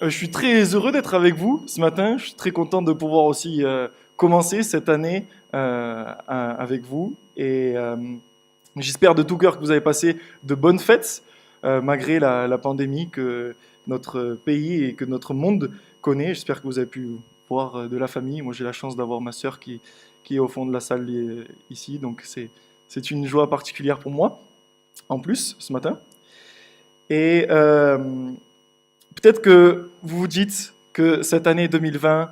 Je suis très heureux d'être avec vous ce matin. Je suis très content de pouvoir aussi commencer cette année avec vous. Et j'espère de tout cœur que vous avez passé de bonnes fêtes, malgré la pandémie que notre pays et que notre monde connaît. J'espère que vous avez pu voir de la famille. Moi, j'ai la chance d'avoir ma sœur qui est au fond de la salle ici. Donc, c'est une joie particulière pour moi, en plus, ce matin. Et peut-être que vous vous dites que cette année 2020,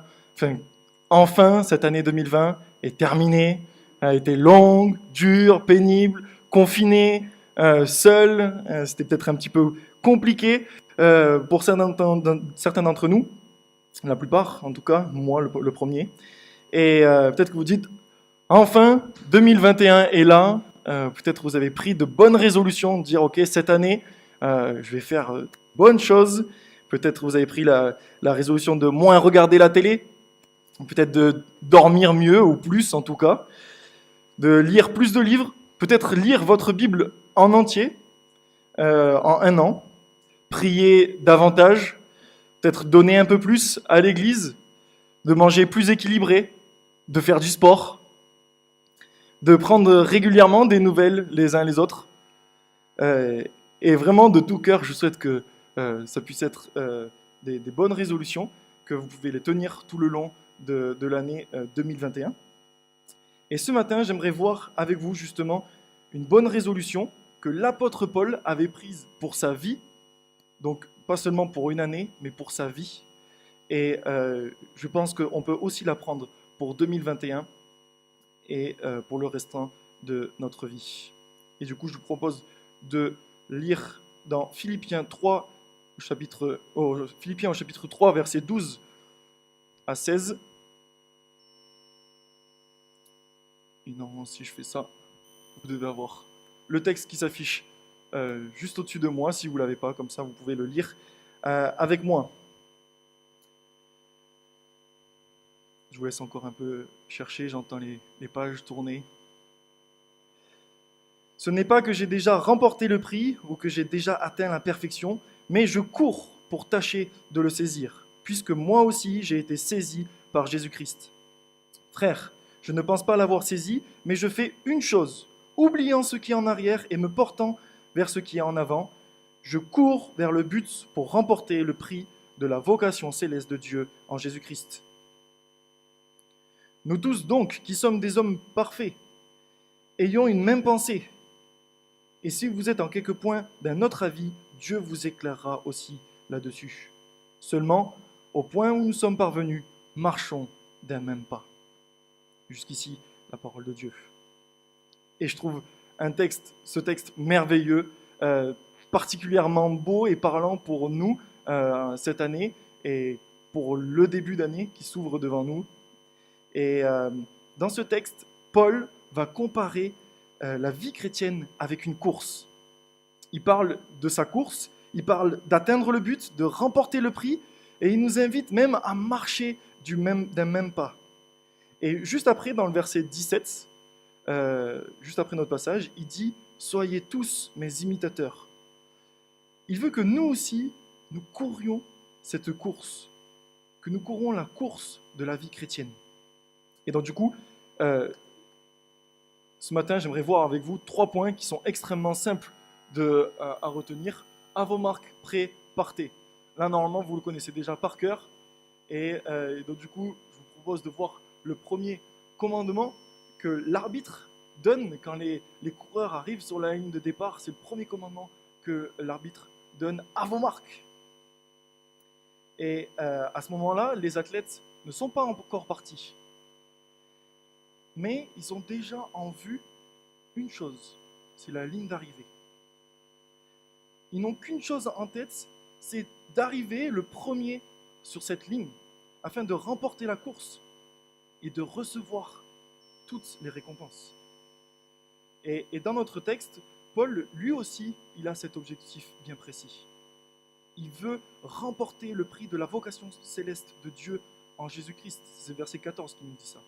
enfin cette année 2020 est terminée, a été longue, dure, pénible, confinée, seule. C'était peut-être un petit peu compliqué pour certains d'entre nous, la plupart en tout cas, moi le premier. Et peut-être que vous dites, enfin 2021 est là. Peut-être vous avez pris de bonnes résolutions, de dire ok cette année je vais faire bonnes choses. Peut-être vous avez pris la résolution de moins regarder la télé, peut-être de dormir mieux ou plus en tout cas, de lire plus de livres, peut-être lire votre Bible en entier en un an, prier davantage, peut-être donner un peu plus à l'église, de manger plus équilibré, de faire du sport, de prendre régulièrement des nouvelles les uns les autres. Euh, et vraiment, de tout cœur, je souhaite que ça puisse être des bonnes résolutions, que vous pouvez les tenir tout le long de l'année 2021. Et ce matin, j'aimerais voir avec vous justement une bonne résolution que l'apôtre Paul avait prise pour sa vie, donc pas seulement pour une année, mais pour sa vie. Et je pense qu'on peut aussi la prendre pour 2021 et pour le restant de notre vie. Et du coup, je vous propose de lire dans Philippiens 3, Philippiens au chapitre 3, versets 12 à 16. Et normalement, si je fais ça, vous devez avoir le texte qui s'affiche juste au-dessus de moi. Si vous ne l'avez pas, comme ça, vous pouvez le lire avec moi. Je vous laisse encore un peu chercher, j'entends les pages tourner. Ce n'est pas que j'ai déjà remporté le prix ou que j'ai déjà atteint la perfection, mais je cours pour tâcher de le saisir, puisque moi aussi j'ai été saisi par Jésus-Christ. Frère, je ne pense pas l'avoir saisi, mais je fais une chose, oubliant ce qui est en arrière et me portant vers ce qui est en avant, je cours vers le but pour remporter le prix de la vocation céleste de Dieu en Jésus-Christ. Nous tous donc, qui sommes des hommes parfaits, ayons une même pensée. Et si vous êtes en quelque point d'un autre avis, Dieu vous éclairera aussi là-dessus. Seulement, au point où nous sommes parvenus, marchons d'un même pas. Jusqu'ici, la parole de Dieu. Et je trouve ce texte merveilleux, particulièrement beau et parlant pour nous cette année et pour le début d'année qui s'ouvre devant nous. Et dans ce texte, Paul va comparer la vie chrétienne avec une course. Il parle de sa course, il parle d'atteindre le but, de remporter le prix, et il nous invite même à marcher d'un même pas. Et juste après, dans le verset 17, juste après notre passage, il dit « Soyez tous mes imitateurs ». Il veut que nous aussi, nous courions cette course, que nous courons la course de la vie chrétienne. Et donc du coup, ce matin, j'aimerais voir avec vous 3 points qui sont extrêmement simples à retenir. À vos marques, prêts, partez. Là, normalement, vous le connaissez déjà par cœur. Et donc du coup, je vous propose de voir le premier commandement que l'arbitre donne quand les coureurs arrivent sur la ligne de départ. C'est le premier commandement que l'arbitre donne à vos marques. Et à ce moment-là, les athlètes ne sont pas encore partis. Mais ils ont déjà en vue une chose, c'est la ligne d'arrivée. Ils n'ont qu'une chose en tête, c'est d'arriver le premier sur cette ligne, afin de remporter la course et de recevoir toutes les récompenses. Et dans notre texte, Paul, lui aussi, il a cet objectif bien précis. Il veut remporter le prix de la vocation céleste de Dieu en Jésus-Christ. C'est le verset 14 qui nous dit ça.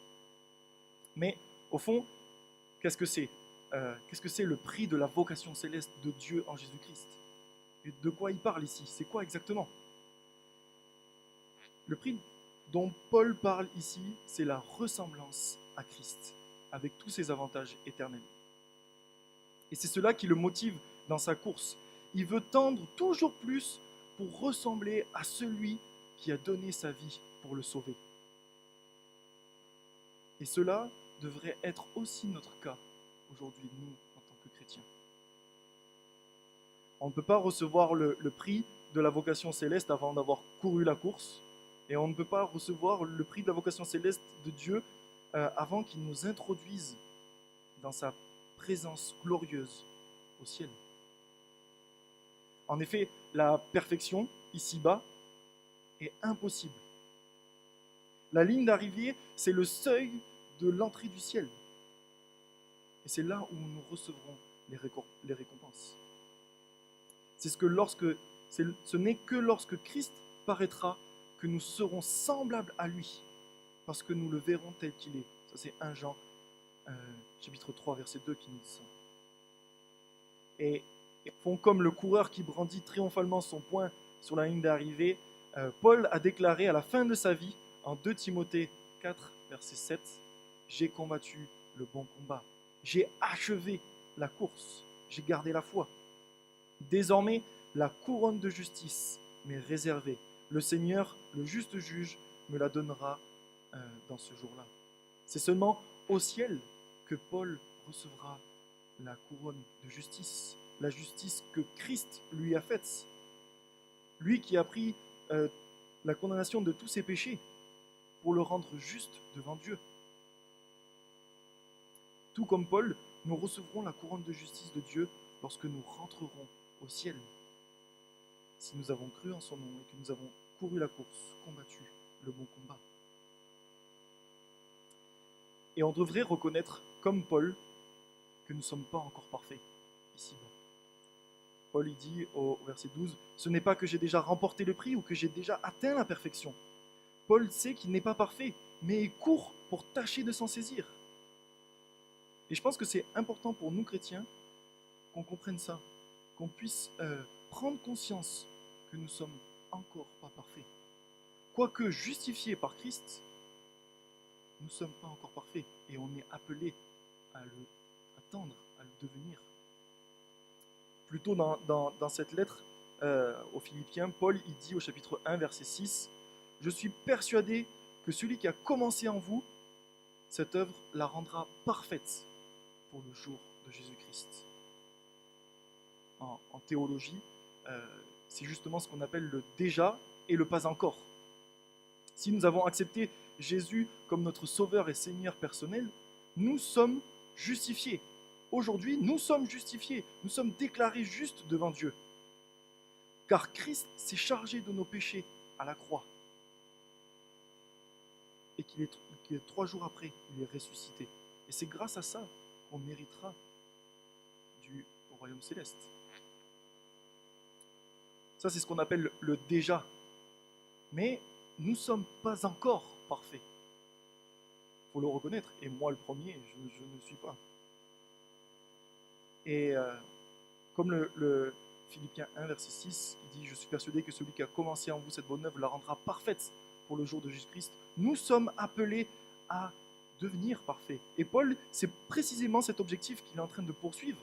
Mais au fond, qu'est-ce que c'est Qu'est-ce que c'est le prix de la vocation céleste de Dieu en Jésus-Christ? Et de quoi il parle ici? C'est quoi exactement? Le prix dont Paul parle ici, c'est la ressemblance à Christ, avec tous ses avantages éternels. Et c'est cela qui le motive dans sa course. Il veut tendre toujours plus pour ressembler à celui qui a donné sa vie pour le sauver. Et cela devrait être aussi notre cas aujourd'hui, nous, en tant que chrétiens. On ne peut pas recevoir le prix de la vocation céleste avant d'avoir couru la course, et on ne peut pas recevoir le prix de la vocation céleste de Dieu avant qu'il nous introduise dans sa présence glorieuse au ciel. En effet, la perfection, ici-bas, est impossible. La ligne d'arrivée, c'est le seuil de l'entrée du ciel. Et c'est là où nous recevrons les récompenses. Ce n'est que lorsque Christ paraîtra que nous serons semblables à lui, parce que nous le verrons tel qu'il est. Ça, c'est 1 Jean, chapitre 3, verset 2 qui nous dit ça. Et font comme le coureur qui brandit triomphalement son poing sur la ligne d'arrivée. Paul a déclaré à la fin de sa vie, en 2 Timothée 4, verset 7, « J'ai combattu le bon combat, j'ai achevé la course, j'ai gardé la foi. Désormais, la couronne de justice m'est réservée. Le Seigneur, le juste juge, me la donnera dans ce jour-là. » C'est seulement au ciel que Paul recevra la couronne de justice, la justice que Christ lui a faite. Lui qui a pris la condamnation de tous ses péchés pour le rendre juste devant Dieu. Tout comme Paul, nous recevrons la couronne de justice de Dieu lorsque nous rentrerons au ciel. Si nous avons cru en son nom et que nous avons couru la course, combattu le bon combat. Et on devrait reconnaître, comme Paul, que nous ne sommes pas encore parfaits ici-bas. Paul il dit au verset 12, « Ce n'est pas que j'ai déjà remporté le prix ou que j'ai déjà atteint la perfection. » Paul sait qu'il n'est pas parfait, mais il court pour tâcher de s'en saisir. Et je pense que c'est important pour nous chrétiens qu'on comprenne ça, qu'on puisse prendre conscience que nous ne sommes encore pas parfaits. Quoique justifiés par Christ, nous ne sommes pas encore parfaits et on est appelé à tendre, à le devenir. Plus tôt dans cette lettre aux Philippiens, Paul il dit au chapitre 1, verset 6, « Je suis persuadé que celui qui a commencé en vous, cette œuvre la rendra parfaite pour le jour de Jésus-Christ. » En théologie, c'est justement ce qu'on appelle le déjà et le pas encore. Si nous avons accepté Jésus comme notre Sauveur et Seigneur personnel, nous sommes justifiés. Aujourd'hui, nous sommes justifiés, nous sommes déclarés justes devant Dieu. Car Christ s'est chargé de nos péchés à la croix. Et qu'il est 3 jours après, il est ressuscité. Et c'est grâce à ça qu'on méritera du royaume céleste. Ça, c'est ce qu'on appelle le déjà. Mais nous ne sommes pas encore parfaits. Il faut le reconnaître. Et moi, le premier, je ne suis pas. Et comme le Philippiens 1, verset 6, il dit « Je suis persuadé que celui qui a commencé en vous cette bonne œuvre la rendra parfaite pour le jour de Jésus-Christ. » Nous sommes appelés à devenir parfaits. Et Paul, c'est précisément cet objectif qu'il est en train de poursuivre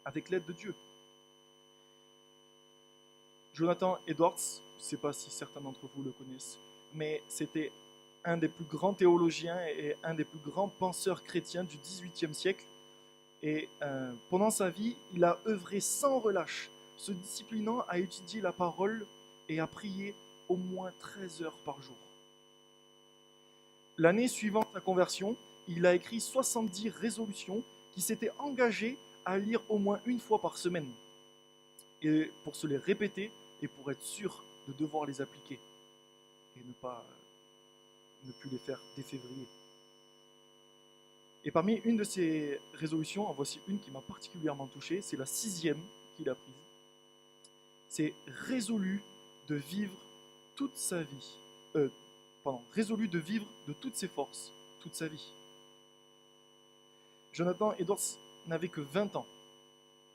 avec l'aide de Dieu. Jonathan Edwards, je ne sais pas si certains d'entre vous le connaissent, mais c'était un des plus grands théologiens et un des plus grands penseurs chrétiens du XVIIIe siècle. Et pendant sa vie, il a œuvré sans relâche, se disciplinant à étudier la parole et à prier au moins 13 heures par jour. L'année suivant sa conversion, il a écrit 70 résolutions qui s'étaient engagées à lire au moins une fois par semaine, et pour se les répéter et pour être sûr de devoir les appliquer et ne plus les faire dès février. Et parmi une de ces résolutions, en voici une qui m'a particulièrement touché, c'est la 6e qu'il a prise. C'est résolu de vivre toute sa vie, résolu de vivre de toutes ses forces, toute sa vie. Jonathan Edwards n'avait que 20 ans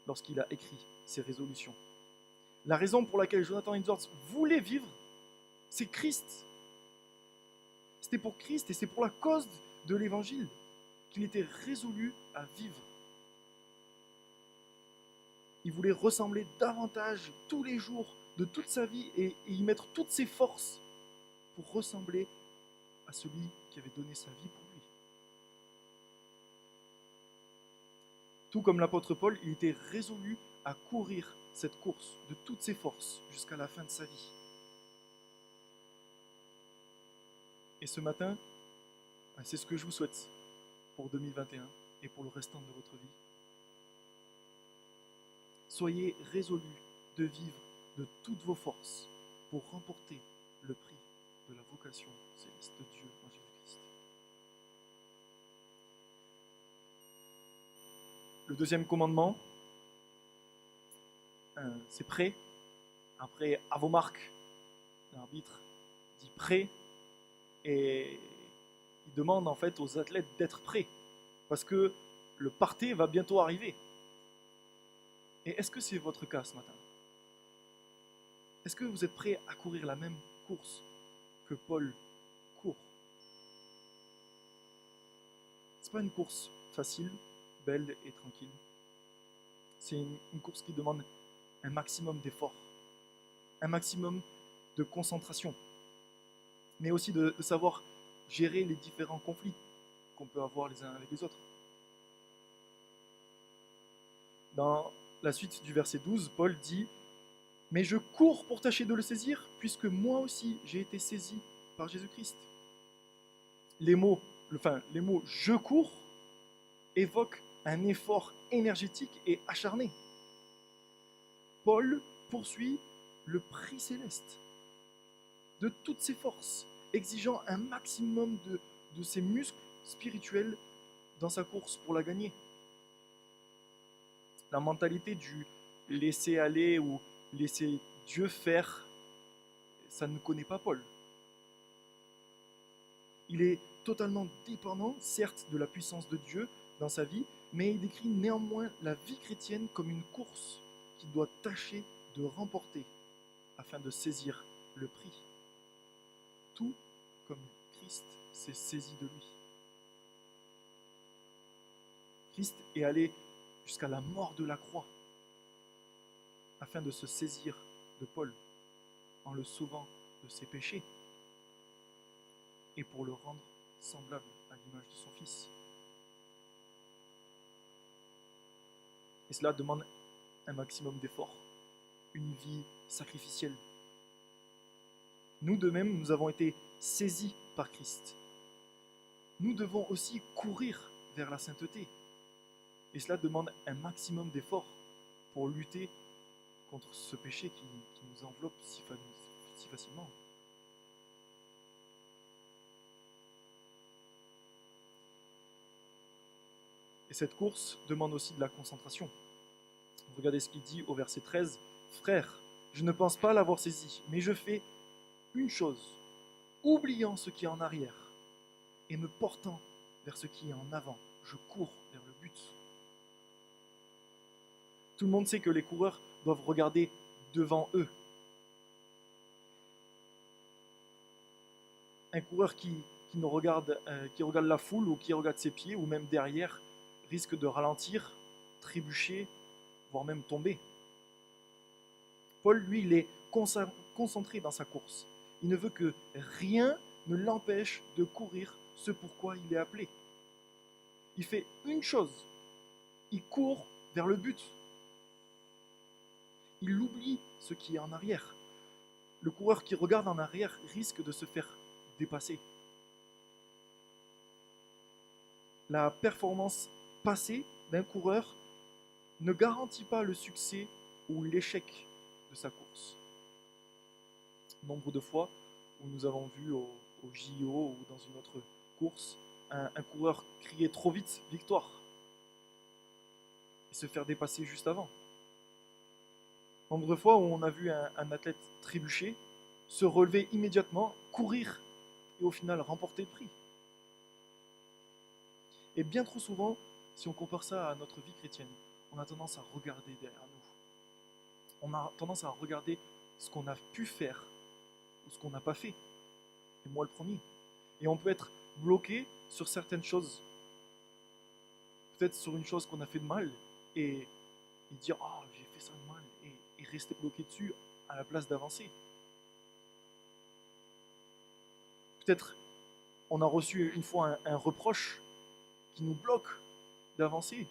lorsqu'il a écrit ces résolutions. La raison pour laquelle Jonathan Edwards voulait vivre, C'est Christ. C'était pour Christ et c'est pour la cause de l'évangile qu'il était résolu à vivre. Il voulait ressembler davantage tous les jours de toute sa vie et y mettre toutes ses forces pour ressembler à celui qui avait donné sa vie pour lui. Tout comme l'apôtre Paul, il était résolu à courir cette course de toutes ses forces jusqu'à la fin de sa vie. Et ce matin, c'est ce que je vous souhaite pour 2021 et pour le restant de votre vie. Soyez résolus de vivre de toutes vos forces pour remporter le prix de la vocation céleste de Dieu en Jésus-Christ. Le deuxième commandement, c'est prêt. Après, à vos marques, l'arbitre dit prêt et il demande en fait aux athlètes d'être prêts parce que le party va bientôt arriver. Et est-ce que c'est votre cas ce matin? Est-ce que vous êtes prêts à courir la même course que Paul court? C'est pas une course facile, belle et tranquille. C'est une course qui demande un maximum d'efforts, un maximum de concentration, mais aussi de savoir gérer les différents conflits qu'on peut avoir les uns avec les autres. Dans la suite du verset 12, Paul dit « Mais je cours pour tâcher de le saisir, puisque moi aussi j'ai été saisi par Jésus-Christ. » Les mots « je cours » évoquent un effort énergétique et acharné. Paul poursuit le prix céleste de toutes ses forces, exigeant un maximum de ses muscles spirituels dans sa course pour la gagner. La mentalité du laisser aller ou laisser Dieu faire, ça ne connaît pas Paul. Il est totalement dépendant, certes, de la puissance de Dieu dans sa vie, mais il décrit néanmoins la vie chrétienne comme une course qu'il doit tâcher de remporter afin de saisir le prix. Tout comme Christ s'est saisi de lui. Christ est allé jusqu'à la mort de la croix afin de se saisir de Paul en le sauvant de ses péchés et pour le rendre semblable à l'image de son Fils. Et cela demande un maximum d'efforts, une vie sacrificielle. Nous de même, nous avons été saisis par Christ. Nous devons aussi courir vers la sainteté. Et cela demande un maximum d'efforts pour lutter contre ce péché qui nous enveloppe si facilement. Et cette course demande aussi de la concentration. Regardez ce qu'il dit au verset 13. « Frères, je ne pense pas l'avoir saisi, mais je fais une chose, oubliant ce qui est en arrière et me portant vers ce qui est en avant. Je cours vers le but. » Tout le monde sait que les coureurs doivent regarder devant eux. Un coureur qui regarde la foule ou qui regarde ses pieds ou même derrière risque de ralentir, trébucher, voire même tomber. Paul, lui, il est concentré dans sa course. Il ne veut que rien ne l'empêche de courir ce pourquoi il est appelé. Il fait une chose, il court vers le but. Il oublie ce qui est en arrière. Le coureur qui regarde en arrière risque de se faire dépasser. La performance passée d'un coureur ne garantit pas le succès ou l'échec de sa course. Nombre de fois où nous avons vu au JO ou dans une autre course, un coureur crier trop vite « victoire » et se faire dépasser juste avant. Nombre de fois où on a vu un athlète trébucher, se relever immédiatement, courir et au final remporter le prix. Et bien trop souvent, si on compare ça à notre vie chrétienne, on a tendance à regarder derrière nous. On a tendance à regarder ce qu'on a pu faire ou ce qu'on n'a pas fait. Et moi le premier. Et on peut être bloqué sur certaines choses. Peut-être sur une chose qu'on a fait de mal et dire oh, j'ai fait ça de mal et rester bloqué dessus à la place d'avancer. Peut-être on a reçu une fois un reproche qui nous bloque d'avancer.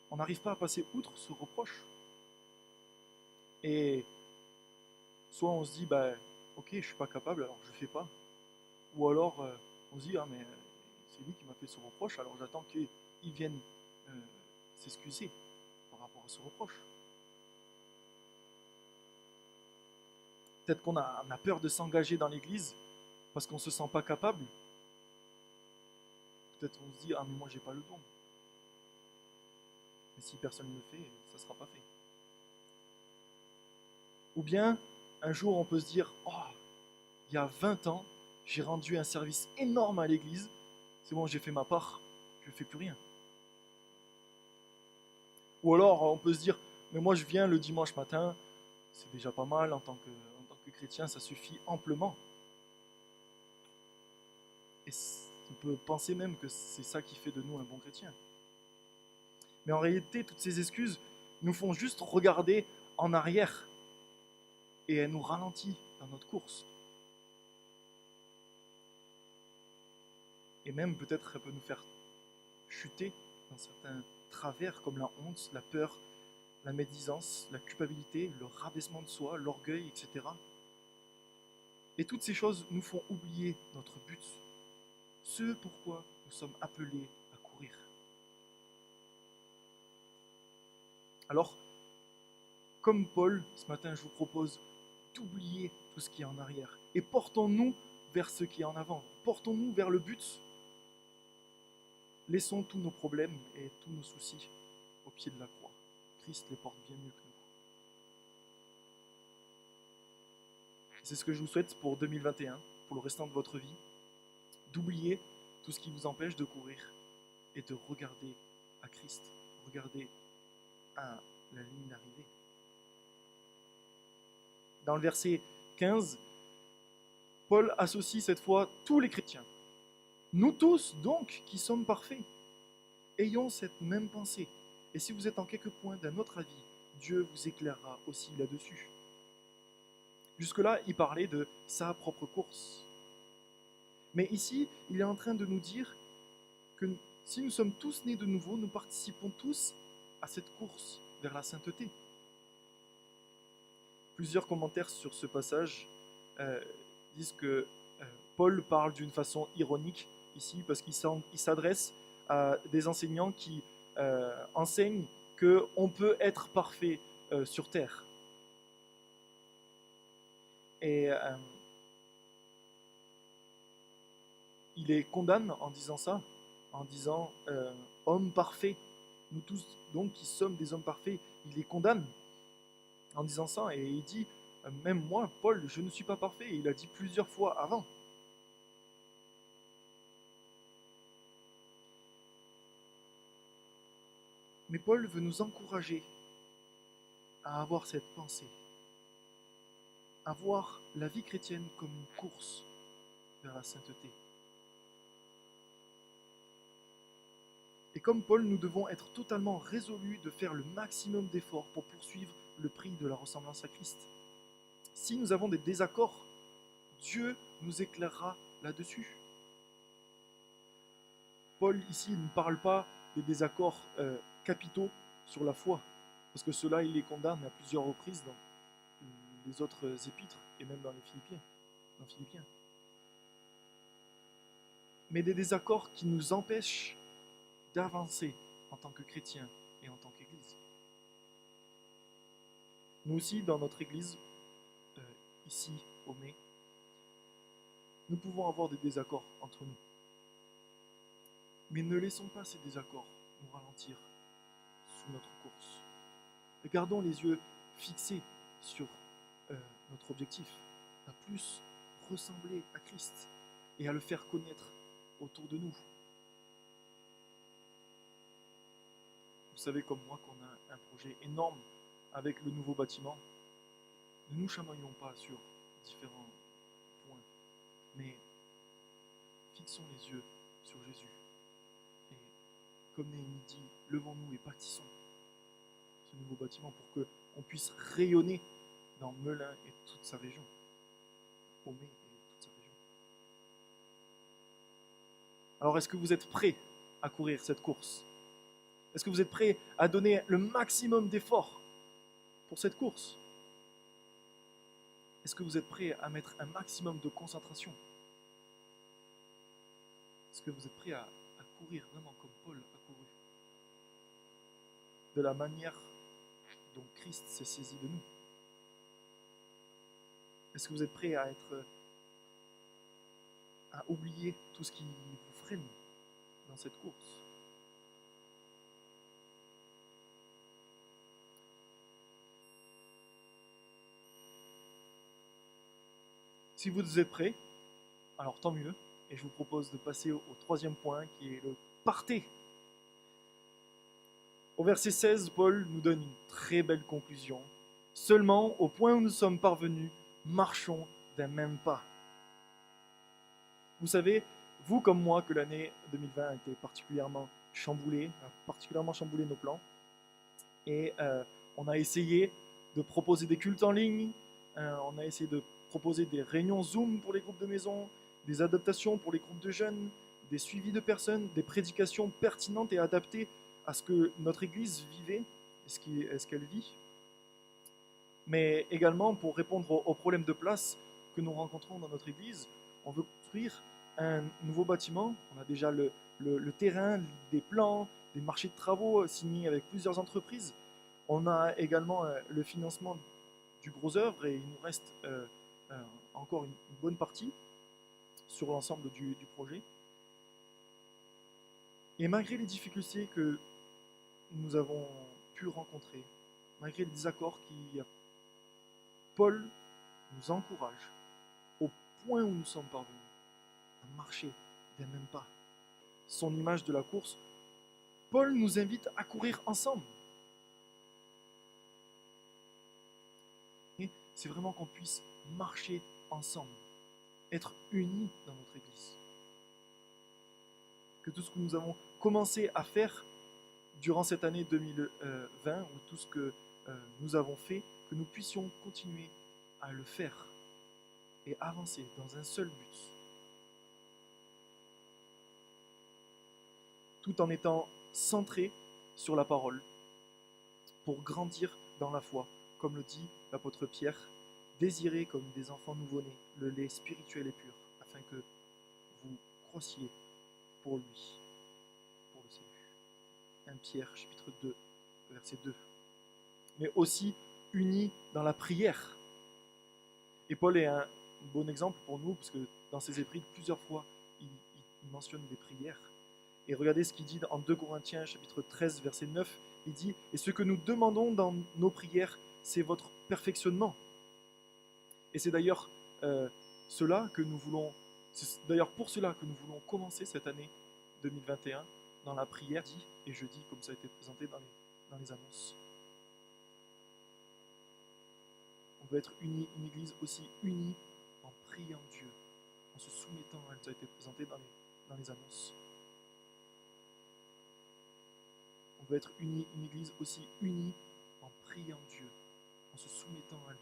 On n'arrive pas à passer outre ce reproche. Et soit on se dit bah ok je suis pas capable alors je fais pas. Ou alors on se dit ah mais c'est lui qui m'a fait ce reproche alors j'attends qu'il vienne euh, s'excuser par rapport à ce reproche. Peut-être qu'on a peur de s'engager dans l'église parce qu'on ne se sent pas capable. Peut-être on se dit ah mais moi j'ai pas le don. Mais si personne ne le fait, ça ne sera pas fait. Ou bien un jour on peut se dire oh il y a 20 ans j'ai rendu un service énorme à l'église, c'est bon j'ai fait ma part, je ne fais plus rien. Ou alors on peut se dire mais moi je viens le dimanche matin, c'est déjà pas mal en tant que chrétien, ça suffit amplement. Et on peut penser même que c'est ça qui fait de nous un bon chrétien. Mais en réalité, toutes ces excuses nous font juste regarder en arrière et elles nous ralentissent dans notre course. Et même peut-être elle peut nous faire chuter dans certains travers comme la honte, la peur, la médisance, la culpabilité, le rabaissement de soi, l'orgueil, etc. Et toutes ces choses nous font oublier notre but, ce pourquoi nous sommes appelés à courir. Alors, comme Paul, ce matin, je vous propose d'oublier tout ce qui est en arrière et portons-nous vers ce qui est en avant. Portons-nous vers le but. Laissons tous nos problèmes et tous nos soucis au pied de la croix. Christ les porte bien mieux que nous. C'est ce que je vous souhaite pour 2021, pour le restant de votre vie, d'oublier tout ce qui vous empêche de courir et de regarder à Christ, regarder à la ligne d'arrivée. Dans le verset 15, Paul associe cette fois tous les chrétiens. Nous tous, donc, qui sommes parfaits, ayons cette même pensée. Et si vous êtes en quelque point d'un autre avis, Dieu vous éclairera aussi là-dessus. Jusque-là, il parlait de sa propre course. Mais ici, il est en train de nous dire que si nous sommes tous nés de nouveau, nous participons tous à cette course vers la sainteté. Plusieurs commentaires sur ce passage disent que Paul parle d'une façon ironique ici parce qu'il s'adresse à des enseignants qui enseignent qu'on peut être parfait sur terre. Et il les condamne en disant ça, en disant homme parfait, nous tous donc qui sommes des hommes parfaits, il les condamne en disant ça et il dit même moi, Paul, je ne suis pas parfait, et il a dit plusieurs fois avant. Mais Paul veut nous encourager à avoir cette pensée, à voir la vie chrétienne comme une course vers la sainteté. Et comme Paul, nous devons être totalement résolus de faire le maximum d'efforts pour poursuivre le prix de la ressemblance à Christ. Si nous avons des désaccords, Dieu nous éclairera là-dessus. Paul, ici, ne parle pas des désaccords capitaux sur la foi, parce que cela, il les condamne à plusieurs reprises dans les autres épîtres, et même dans les Philippiens. Mais des désaccords qui nous empêchent d'avancer en tant que chrétiens et en tant qu'Église. Nous aussi, dans notre Église, ici, au Mai, nous pouvons avoir des désaccords entre nous. Mais ne laissons pas ces désaccords nous ralentir sur notre course. Et gardons les yeux fixés sur notre objectif, à plus ressembler à Christ et à le faire connaître autour de nous. Vous savez comme moi qu'on a un projet énorme avec le nouveau bâtiment. Ne nous chamaillons pas sur différents points, mais fixons les yeux sur Jésus. Et comme Néhémie dit, levons-nous et bâtissons ce nouveau bâtiment pour qu'on puisse rayonner dans Melun et toute sa région, Aumé et toute sa région. Alors est-ce que vous êtes prêts à courir cette course? Est-ce que vous êtes prêts à donner le maximum d'efforts pour cette course? Est-ce que vous êtes prêts à mettre un maximum de concentration? Est-ce que vous êtes prêts à courir vraiment comme Paul a couru? De la manière dont Christ s'est saisi de nous? Est-ce que vous êtes prêts à oublier tout ce qui vous freine dans cette course? Si vous êtes prêts, alors tant mieux, et je vous propose de passer au troisième point qui est le partez. Au verset 16, Paul nous donne une très belle conclusion. Seulement, au point où nous sommes parvenus, marchons d'un même pas. Vous savez, vous comme moi, que l'année 2020 a été particulièrement chamboulée, a particulièrement chamboulé nos plans. Et on a essayé de proposer des cultes en ligne, on a essayé de proposer des réunions Zoom pour les groupes de maison, des adaptations pour les groupes de jeunes, des suivis de personnes, des prédications pertinentes et adaptées à ce que notre Église vivait et ce qu'elle vit. Mais également pour répondre aux problèmes de place que nous rencontrons dans notre Église, on veut construire un nouveau bâtiment. On a déjà le terrain, des plans, des marchés de travaux signés avec plusieurs entreprises. On a également le financement du gros œuvre et il nous reste encore une bonne partie sur l'ensemble du projet. Et malgré les difficultés que nous avons pu rencontrer, malgré les désaccords Paul nous encourage au point où nous sommes parvenus à marcher d'un même pas. Son image de la course, Paul nous invite à courir ensemble. Et c'est vraiment qu'on puisse marcher ensemble, être unis dans notre Église. Que tout ce que nous avons commencé à faire durant cette année 2020, ou tout ce que nous avons fait, que nous puissions continuer à le faire et avancer dans un seul but. Tout en étant centré sur la parole, pour grandir dans la foi, comme le dit l'apôtre Pierre, désirez comme des enfants nouveau-nés le lait spirituel et pur, afin que vous croissiez pour lui, pour le salut. 1 Pierre, chapitre 2, verset 2. Mais aussi unis dans la prière. Et Paul est un bon exemple pour nous, parce que dans ses écrits, plusieurs fois, il mentionne des prières. Et regardez ce qu'il dit en 2 Corinthiens, chapitre 13, verset 9. Il dit, « Et ce que nous demandons dans nos prières, c'est votre perfectionnement. » Et c'est d'ailleurs c'est d'ailleurs pour cela que nous voulons commencer cette année 2021 dans la prière, dit et jeudi, comme ça a été présenté dans les annonces. On veut être unis, une église aussi unie en priant Dieu, en se soumettant à ce qui a été présenté dans les annonces. On veut être unis, une église aussi unie en priant Dieu, en se soumettant à lui.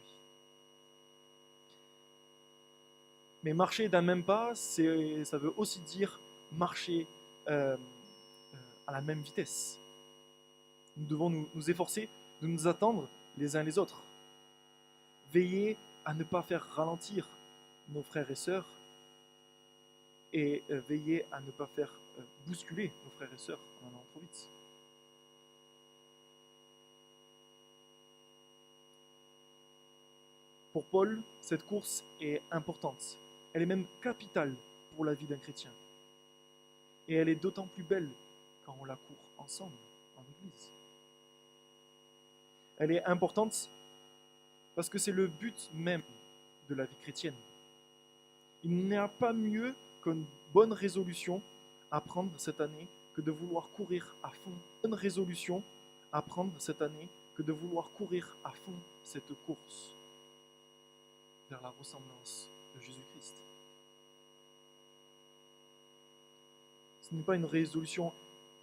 Mais marcher d'un même pas, ça veut aussi dire marcher à la même vitesse. Nous devons nous efforcer de nous attendre les uns les autres. Veiller à ne pas faire ralentir nos frères et sœurs et veiller à ne pas faire bousculer nos frères et sœurs en allant trop vite. Pour Paul, cette course est importante. Elle est même capitale pour la vie d'un chrétien. Et elle est d'autant plus belle quand on la court ensemble en Église. Elle est importante parce que c'est le but même de la vie chrétienne. Il n'y a pas mieux qu'une bonne résolution à prendre cette année que de vouloir courir à fond. Une bonne résolution à prendre cette année que de vouloir courir à fond cette course. vers la ressemblance de Jésus-Christ. Ce n'est pas une résolution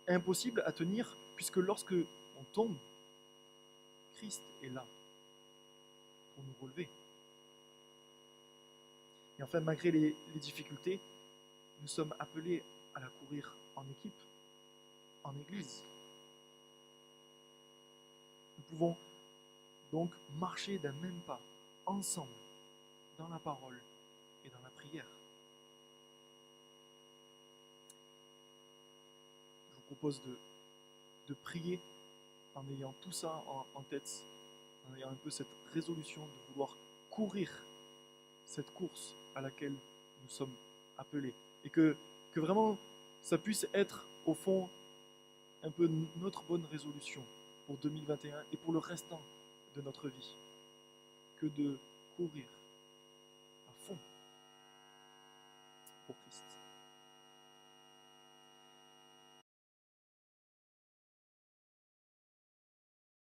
impossible à tenir, puisque lorsque on tombe, Christ est là pour nous relever. Et enfin, malgré les difficultés, nous sommes appelés à la courir en équipe, en Église. Nous pouvons donc marcher d'un même pas, ensemble, dans la parole et dans la prière. Je vous propose de prier en ayant tout ça en tête, en ayant un peu cette résolution de vouloir courir cette course à laquelle nous sommes appelés. Et que vraiment ça puisse être au fond un peu notre bonne résolution pour 2021 et pour le restant de notre vie, que de courir